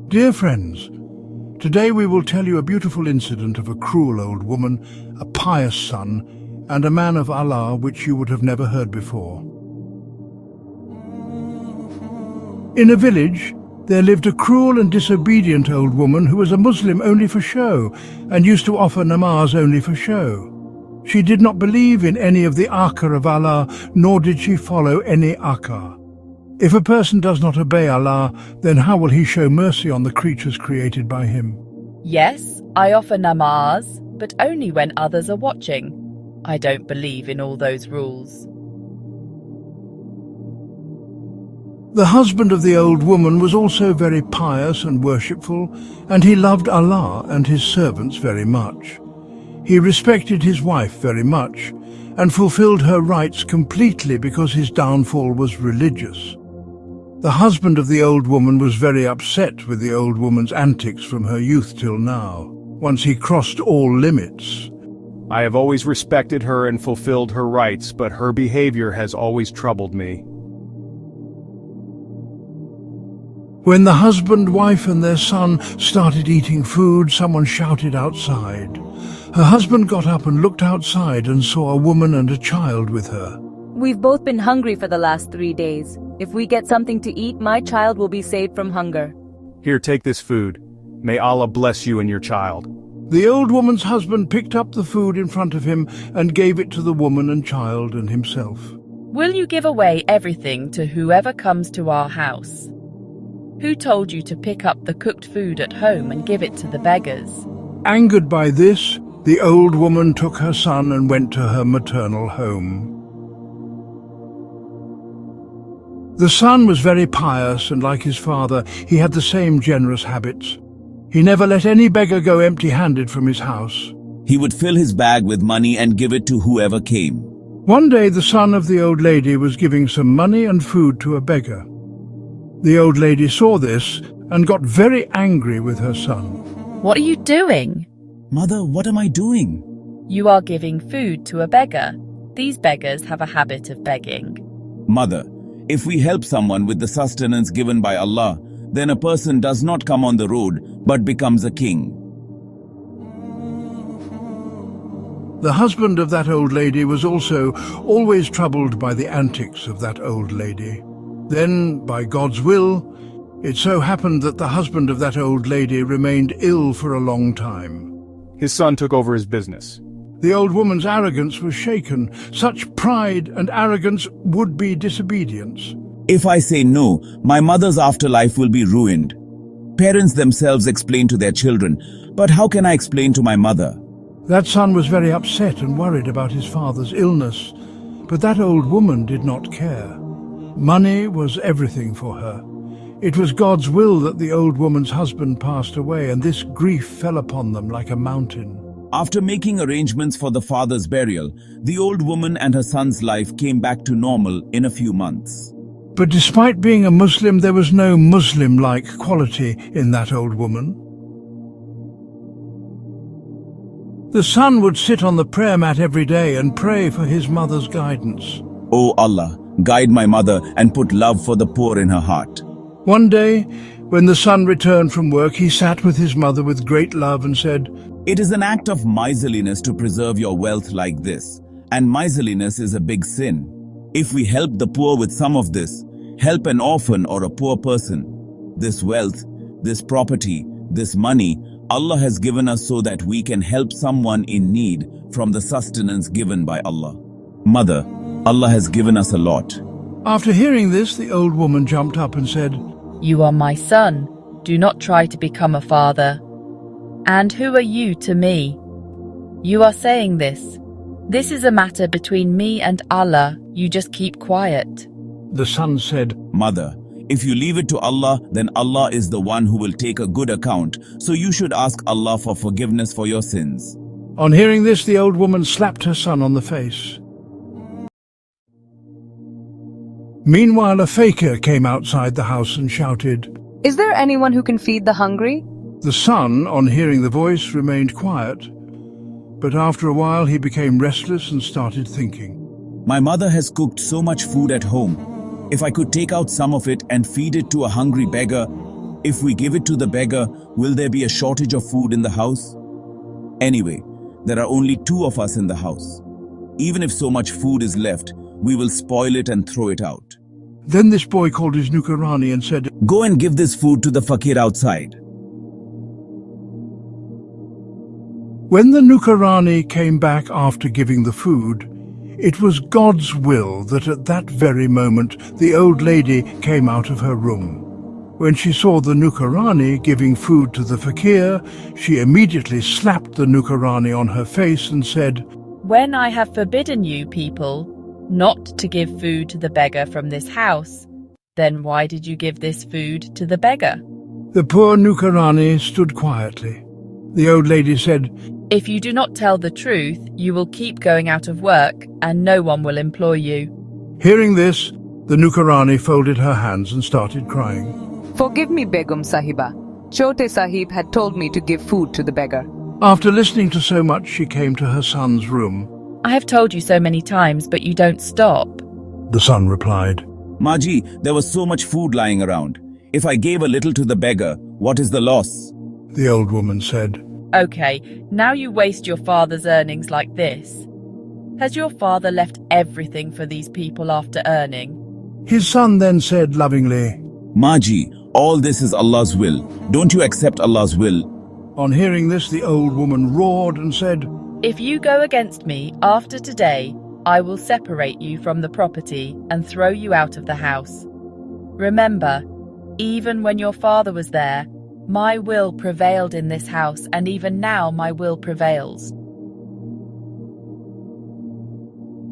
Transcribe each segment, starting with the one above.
Dear friends, today we will tell you a beautiful incident of a cruel old woman, a pious son, and a man of Allah which you would have never heard before. In a village, there lived a cruel and disobedient old woman who was a Muslim only for show and used to offer namaz only for show. She did not believe in any of the Aqar of Allah, nor did she follow any Aqar. If a person does not obey Allah, then how will he show mercy on the creatures created by him? Yes, I offer namaz, but only when others are watching. I don't believe in all those rules. The husband of the old woman was also very pious and worshipful, and he loved Allah and his servants very much. He respected his wife very much, and fulfilled her rights completely because his downfall was religious. The husband of the old woman was very upset with the old woman's antics from her youth till now, once he crossed all limits. I have always respected her and fulfilled her rights, but her behavior has always troubled me. When the husband, wife and their son started eating food, someone shouted outside. Her husband got up and looked outside and saw a woman and a child with her. We've both been hungry for the last 3 days. If we get something to eat, my child will be saved from hunger. Here, take this food. May Allah bless you and your child. The old woman's husband picked up the food in front of him and gave it to the woman and child and himself. Will you give away everything to whoever comes to our house? Who told you to pick up the cooked food at home and give it to the beggars? Angered by this, the old woman took her son and went to her maternal home. The son was very pious, and like his father, he had the same generous habits. He never let any beggar go empty-handed from his house. He would fill his bag with money and give it to whoever came. One day the son of the old lady was giving some money and food to a beggar. The old lady saw this and got very angry with her son. What are you doing? Mother, what am I doing? You are giving food to a beggar. These beggars have a habit of begging. Mother, if we help someone with the sustenance given by Allah, then a person does not come on the road, but becomes a king. The husband of that old lady was also always troubled by the antics of that old lady. Then, by God's will, it so happened that the husband of that old lady remained ill for a long time. His son took over his business. The old woman's arrogance was shaken. Such pride and arrogance would be disobedience. If I say no, my mother's afterlife will be ruined. Parents themselves explain to their children, but how can I explain to my mother? That son was very upset and worried about his father's illness, but that old woman did not care. Money was everything for her. It was God's will that the old woman's husband passed away, and this grief fell upon them like a mountain. After making arrangements for the father's burial, the old woman and her son's life came back to normal in a few months. But despite being a Muslim, there was no Muslim-like quality in that old woman. The son would sit on the prayer mat every day and pray for his mother's guidance. O Allah, guide my mother and put love for the poor in her heart. One day, when the son returned from work, he sat with his mother with great love and said, It is an act of miserliness to preserve your wealth like this, and miserliness is a big sin. If we help the poor with some of this, help an orphan or a poor person, this wealth, this property, this money, Allah has given us so that we can help someone in need from the sustenance given by Allah. Mother, Allah has given us a lot. After hearing this, the old woman jumped up and said, You are my son. Do not try to become a father. And who are you to me? You are saying this. This is a matter between me and Allah. You just keep quiet. The son said, Mother, if you leave it to Allah, then Allah is the one who will take a good account, so you should ask Allah for forgiveness for your sins. On hearing this, the old woman slapped her son on the face. Meanwhile, a fakir came outside the house and shouted, Is there anyone who can feed the hungry? The son, on hearing the voice, remained quiet, but after a while he became restless and started thinking. My mother has cooked so much food at home. If I could take out some of it and feed it to a hungry beggar, If we give it to the beggar, will there be a shortage of food in the house? Anyway, there are only 2 of us in the house. Even if so much food is left, we will spoil it and throw it out. Then this boy called his Nukarani and said, Go and give this food to the fakir outside. When the Nukarani came back after giving the food, it was God's will that at that very moment the old lady came out of her room. When she saw the Nukarani giving food to the fakir, she immediately slapped the Nukarani on her face and said, When I have forbidden you, people, not to give food to the beggar from this house, then why did you give this food to the beggar? The poor Nukarani stood quietly. The old lady said, If you do not tell the truth, you will keep going out of work and no one will employ you. Hearing this, the Nukarani folded her hands and started crying. Forgive me, Begum Sahiba. Chote Sahib had told me to give food to the beggar. After listening to so much, she came to her son's room. I have told you so many times, but you don't stop. The son replied, Maji, there was so much food lying around. If I gave a little to the beggar, what is the loss? The old woman said, Okay, now you waste your father's earnings like this. Has your father left everything for these people after earning? His son then said lovingly, Maji, all this is Allah's will. Don't you accept Allah's will? On hearing this, the old woman roared and said, If you go against me after today, I will separate you from the property and throw you out of the house. Remember, even when your father was there, my will prevailed in this house, and even now my will prevails.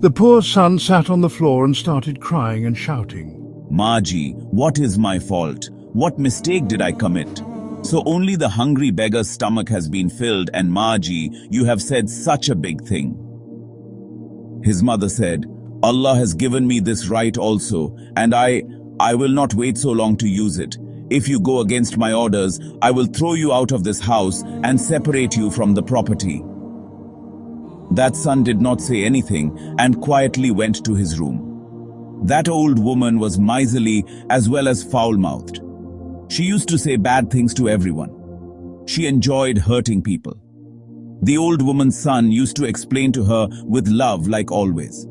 The poor son sat on the floor and started crying and shouting. Maji, what is my fault? What mistake did I commit? So only the hungry beggar's stomach has been filled, and Maji, you have said such a big thing. His mother said, Allah has given me this right also, and I will not wait so long to use it. If you go against my orders, I will throw you out of this house and separate you from the property. That son did not say anything and quietly went to his room. That old woman was miserly as well as foul-mouthed. She used to say bad things to everyone. She enjoyed hurting people. The old woman's son used to explain to her with love like always.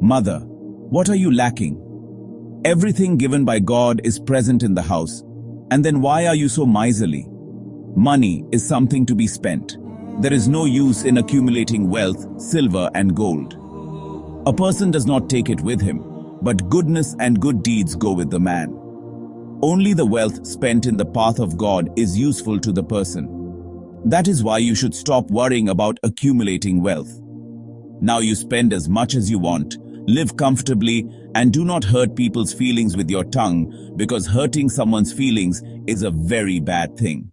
Mother, what are you lacking? Everything given by God is present in the house. And then why are you so miserly? Money is something to be spent. There is no use in accumulating wealth, silver and gold. A person does not take it with him, but goodness and good deeds go with the man. Only the wealth spent in the path of God is useful to the person. That is why you should stop worrying about accumulating wealth. Now you spend as much as you want, live comfortably, and do not hurt people's feelings with your tongue, because hurting someone's feelings is a very bad thing.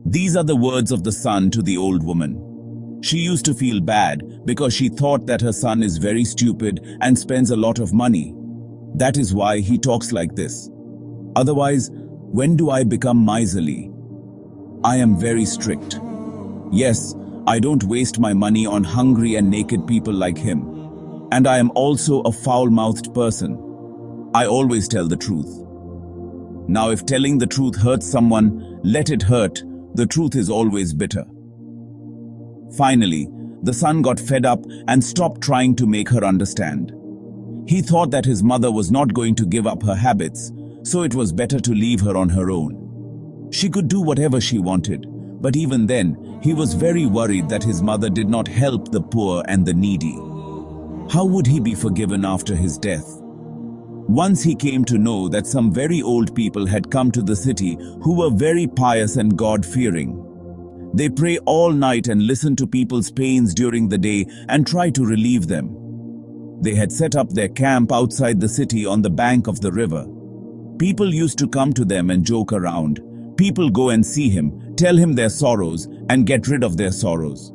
These are the words of the son to the old woman. She used to feel bad because she thought that her son is very stupid and spends a lot of money. That is why he talks like this. Otherwise, when do I become miserly? I am very strict. Yes, I don't waste my money on hungry and naked people like him. And I am also a foul-mouthed person. I always tell the truth. Now, if telling the truth hurts someone, let it hurt. The truth is always bitter. Finally, the son got fed up and stopped trying to make her understand. He thought that his mother was not going to give up her habits, so it was better to leave her on her own. She could do whatever she wanted, but even then, he was very worried that his mother did not help the poor and the needy. How would he be forgiven after his death? Once he came to know that some very old people had come to the city who were very pious and God-fearing. They pray all night and listen to people's pains during the day and try to relieve them. They had set up their camp outside the city on the bank of the river. People used to come to them and joke around. People go and see him, tell him their sorrows, and get rid of their sorrows.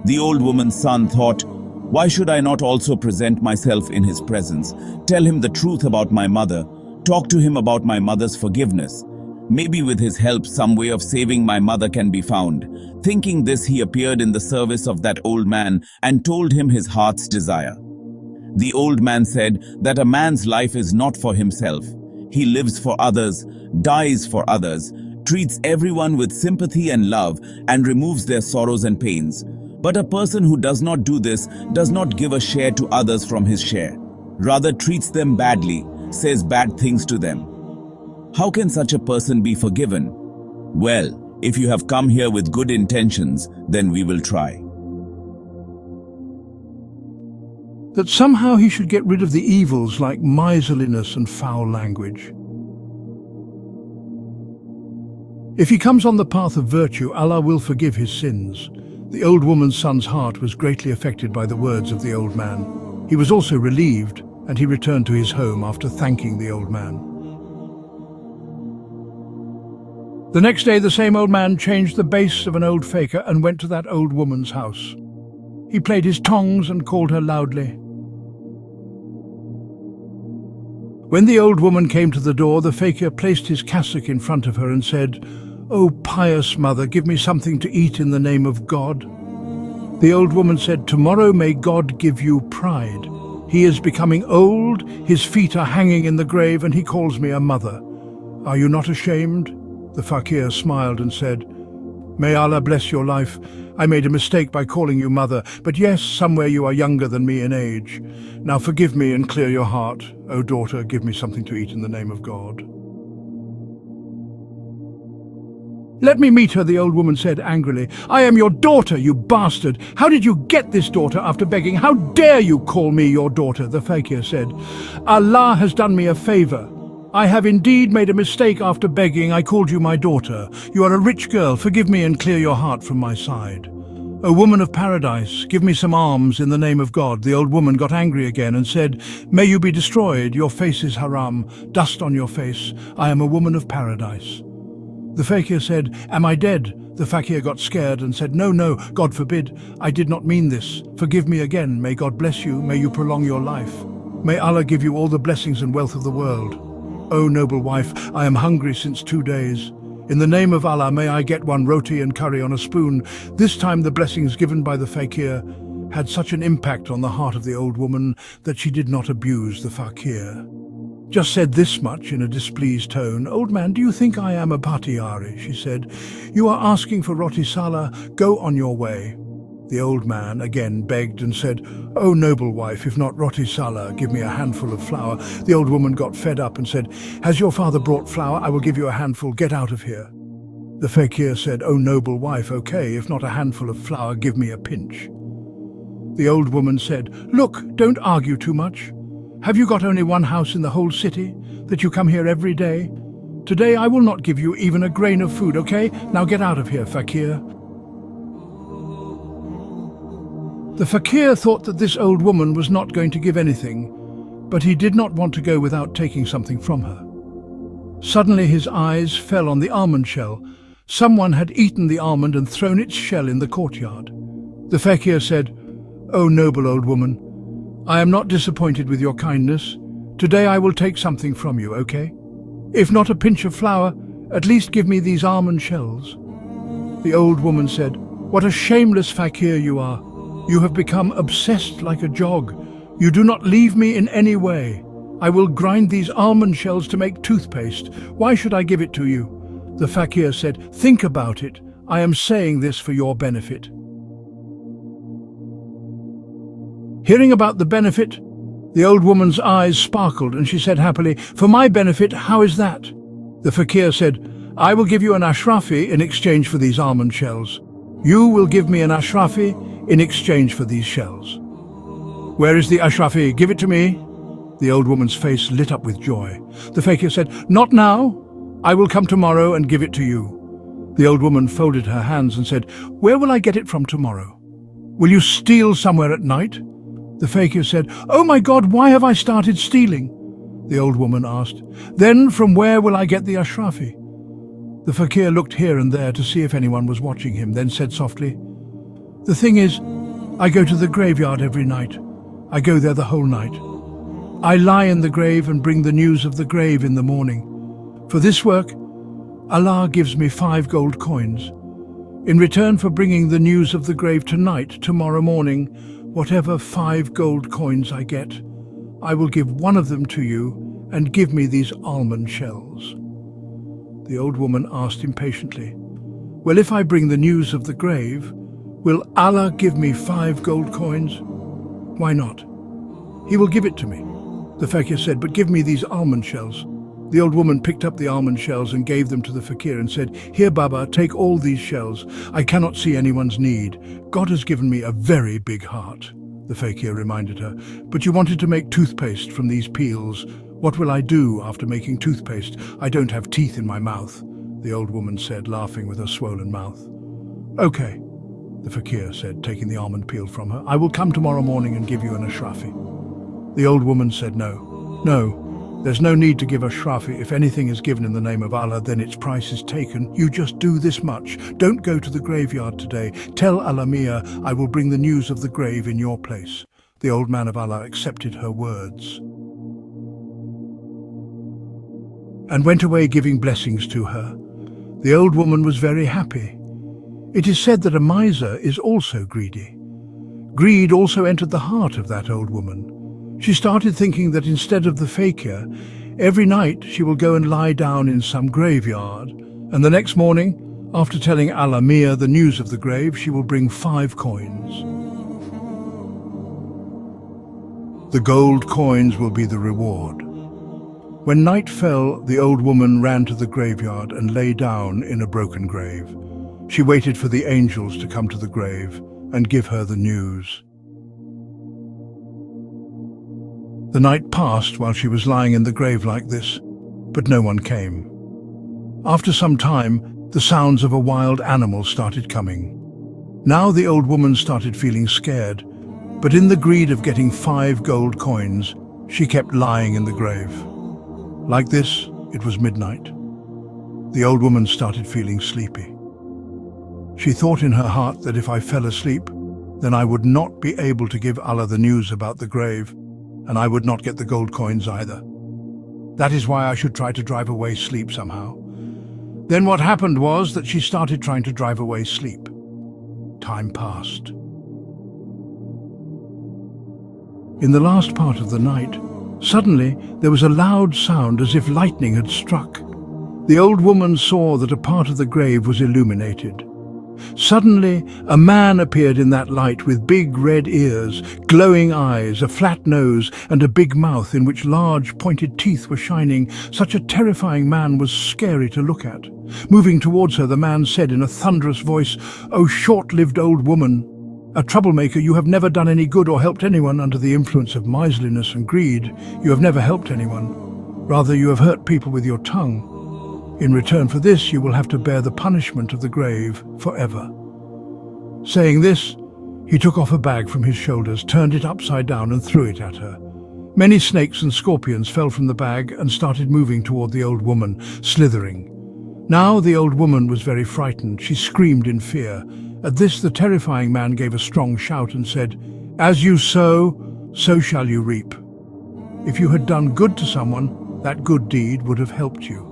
The old woman's son thought, why should I not also present myself in his presence, tell him the truth about my mother, talk to him about my mother's forgiveness? Maybe with his help some way of saving my mother can be found. Thinking this, he appeared in the service of that old man and told him his heart's desire. The old man said that a man's life is not for himself. He lives for others, dies for others, treats everyone with sympathy and love, and removes their sorrows and pains. But a person who does not do this does not give a share to others from his share. Rather treats them badly, says bad things to them. How can such a person be forgiven? Well, if you have come here with good intentions, then we will try. That somehow he should get rid of the evils like miserliness and foul language. If he comes on the path of virtue, Allah will forgive his sins. The old woman's son's heart was greatly affected by the words of the old man. He was also relieved, and he returned to his home after thanking the old man. The next day, the same old man changed the base of an old fakir and went to that old woman's house. He played his tongs and called her loudly. When the old woman came to the door, the fakir placed his cassock in front of her and said, "O pious mother, give me something to eat in the name of God." The old woman said, "Tomorrow may God give you pride. He is becoming old, his feet are hanging in the grave, and he calls me a mother. Are you not ashamed?" The fakir smiled and said, "May Allah bless your life. I made a mistake by calling you mother, but yes, somewhere you are younger than me in age. Now forgive me and clear your heart. O daughter, give me something to eat in the name of God." "Let me meet her," the old woman said angrily. "I am your daughter, you bastard! How did you get this daughter after begging? How dare you call me your daughter?" The fakir said, "Allah has done me a favor. I have indeed made a mistake after begging. I called you my daughter. You are a rich girl. Forgive me and clear your heart from my side. O woman of paradise, give me some alms in the name of God." The old woman got angry again and said, "May you be destroyed. Your face is haram. Dust on your face. I am a woman of paradise." The fakir said, "Am I dead?" The fakir got scared and said, "No, no, God forbid. I did not mean this. Forgive me again. May God bless you. May you prolong your life. May Allah give you all the blessings and wealth of the world. O noble wife, I am hungry since 2 days. In the name of Allah, may I get one roti and curry on a spoon." This time the blessings given by the fakir had such an impact on the heart of the old woman that she did not abuse the fakir. Just said this much in a displeased tone. "Old man, do you think I am a bhatiyari?" she said. "You are asking for roti sala. Go on your way." The old man again begged and said, "O noble wife, if not roti sala, give me a handful of flour." The old woman got fed up and said, "Has your father brought flour? I will give you a handful. Get out of here." The fakir said, "O noble wife, okay, if not a handful of flour, give me a pinch." The old woman said, "Look, don't argue too much. Have you got only one house in the whole city, that you come here every day? Today I will not give you even a grain of food, okay? Now get out of here, fakir." The fakir thought that this old woman was not going to give anything, but he did not want to go without taking something from her. Suddenly his eyes fell on the almond shell. Someone had eaten the almond and thrown its shell in the courtyard. The fakir said, "O noble old woman, I am not disappointed with your kindness. Today I will take something from you, okay? If not a pinch of flour, at least give me these almond shells." The old woman said, "What a shameless fakir you are. You have become obsessed like a jog. You do not leave me in any way. I will grind these almond shells to make toothpaste. Why should I give it to you?" The fakir said, "Think about it. I am saying this for your benefit." Hearing about the benefit, the old woman's eyes sparkled and she said happily, "For my benefit, how is that?" The fakir said, "I will give you an ashrafi in exchange for these almond shells. You will give me an ashrafi in exchange for these shells." "Where is the ashrafi? Give it to me." The old woman's face lit up with joy. The fakir said, "Not now. I will come tomorrow and give it to you." The old woman folded her hands and said, "Where will I get it from tomorrow? Will you steal somewhere at night?" The fakir said, "Oh my God, why have I started stealing?" The old woman asked, "Then from where will I get the ashrafi?" The fakir looked here and there to see if anyone was watching him, then said softly, "The thing is, I go to the graveyard every night. I go there the whole night. I lie in the grave and bring the news of the grave in the morning. For this work, Allah gives me 5 gold coins. In return for bringing the news of the grave tonight, tomorrow morning, whatever 5 gold coins I get, I will give one of them to you and give me these almond shells." The old woman asked impatiently, "Well, if I bring the news of the grave, will Allah give me 5 gold coins?" "Why not? He will give it to me," the fakir said, "but give me these almond shells." The old woman picked up the almond shells and gave them to the fakir and said, "Here, Baba, take all these shells. I cannot see anyone's need. God has given me a very big heart." The fakir reminded her, "But you wanted to make toothpaste from these peels. What will I do after making toothpaste? I don't have teeth in my mouth," the old woman said, laughing with her swollen mouth. "Okay," the fakir said, taking the almond peel from her. "I will come tomorrow morning and give you an ashrafi." The old woman said, No, there's no need to give ashrafi. If anything is given in the name of Allah, then its price is taken. You just do this much. Don't go to the graveyard today. Tell Alamia I will bring the news of the grave in your place." The old man of Allah accepted her words and went away giving blessings to her. The old woman was very happy. It is said that a miser is also greedy. Greed also entered the heart of that old woman. She started thinking that instead of the fakir, every night she will go and lie down in some graveyard, and the next morning, after telling Alamia the news of the grave, she will bring 5 coins. The gold coins will be the reward. When night fell, the old woman ran to the graveyard and lay down in a broken grave. She waited for the angels to come to the grave and give her the news. The night passed while she was lying in the grave like this, but no one came. After some time, the sounds of a wild animal started coming. Now the old woman started feeling scared, but in the greed of getting 5 gold coins, she kept lying in the grave. Like this, it was midnight. The old woman started feeling sleepy. She thought in her heart that if I fell asleep, then I would not be able to give Allah the news about the grave, and I would not get the gold coins either. That is why I should try to drive away sleep somehow. Then what happened was that she started trying to drive away sleep. Time passed. In the last part of the night, suddenly there was a loud sound as if lightning had struck. The old woman saw that a part of the grave was illuminated. Suddenly, a man appeared in that light with big red ears, glowing eyes, a flat nose, and a big mouth in which large pointed teeth were shining. Such a terrifying man was scary to look at. Moving towards her, the man said in a thunderous voice, "O short-lived old woman, a troublemaker, you have never done any good or helped anyone. Under the influence of miserliness and greed, you have never helped anyone. Rather, you have hurt people with your tongue. In return for this, you will have to bear the punishment of the grave forever." Saying this, he took off a bag from his shoulders, turned it upside down and threw it at her. Many snakes and scorpions fell from the bag and started moving toward the old woman, slithering. Now the old woman was very frightened. She screamed in fear. At this, the terrifying man gave a strong shout and said, "As you sow, so shall you reap. If you had done good to someone, that good deed would have helped you."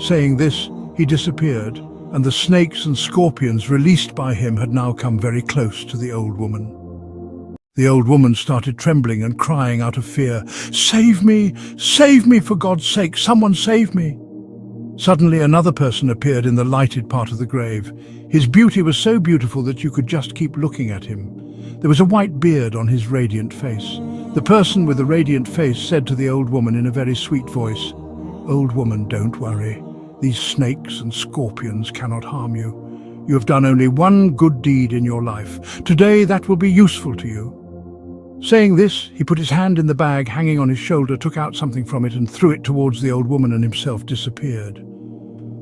Saying this, he disappeared, and the snakes and scorpions released by him had now come very close to the old woman. The old woman started trembling and crying out of fear, Save me, for God's sake, someone save me." Suddenly another person appeared in the lighted part of the grave. His beauty was so beautiful that you could just keep looking at him. There was a white beard on his radiant face. The person with the radiant face said to the old woman in a very sweet voice, "Old woman, don't worry. These snakes and scorpions cannot harm you. You have done only one good deed in your life. Today that will be useful to you." Saying this, he put his hand in the bag hanging on his shoulder, took out something from it and threw it towards the old woman, and himself disappeared.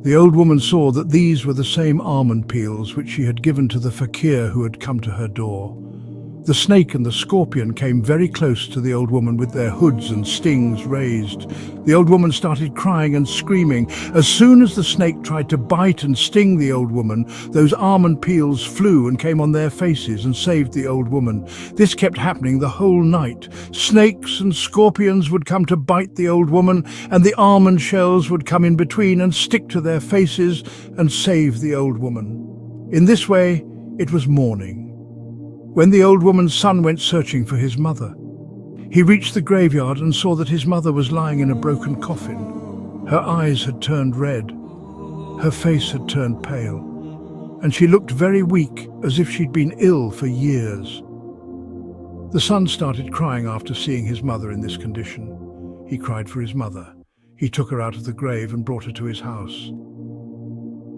The old woman saw that these were the same almond peels which she had given to the fakir who had come to her door. The snake and the scorpion came very close to the old woman with their hoods and stings raised. The old woman started crying and screaming. As soon as the snake tried to bite and sting the old woman, those almond peels flew and came on their faces and saved the old woman. This kept happening the whole night. Snakes and scorpions would come to bite the old woman, and the almond shells would come in between and stick to their faces and save the old woman. In this way, it was morning, when the old woman's son went searching for his mother. He reached the graveyard and saw that his mother was lying in a broken coffin. Her eyes had turned red. Her face had turned pale, and she looked very weak, as if she'd been ill for years. The son started crying after seeing his mother in this condition. He cried for his mother. He took her out of the grave and brought her to his house.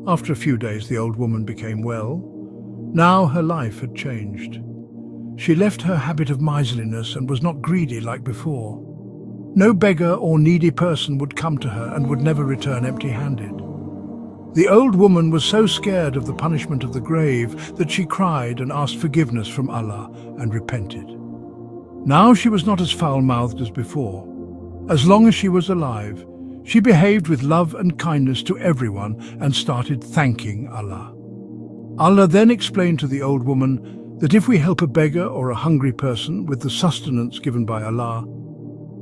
After a few days, the old woman became well. Now her life had changed. She left her habit of miserliness and was not greedy like before. No beggar or needy person would come to her and would never return empty-handed. The old woman was so scared of the punishment of the grave that she cried and asked forgiveness from Allah and repented. Now she was not as foul-mouthed as before. As long as she was alive, she behaved with love and kindness to everyone and started thanking Allah. Allah then explained to the old woman that if we help a beggar or a hungry person with the sustenance given by Allah,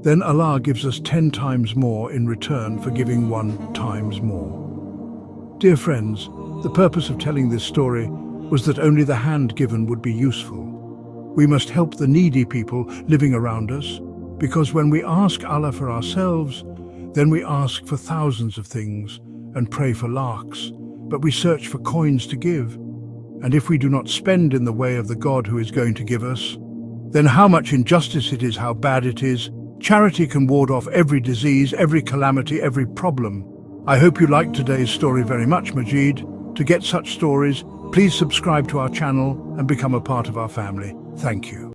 then Allah gives us 10 times more in return for giving 1 times more. Dear friends, the purpose of telling this story was that only the hand given would be useful. We must help the needy people living around us, because when we ask Allah for ourselves, then we ask for thousands of things and pray for lakhs, but we search for coins to give. And if we do not spend in the way of the God who is going to give us, then how much injustice it is, how bad it is. Charity can ward off every disease, every calamity, every problem. I hope you liked today's story very much, Majid. To get such stories, please subscribe to our channel and become a part of our family. Thank you.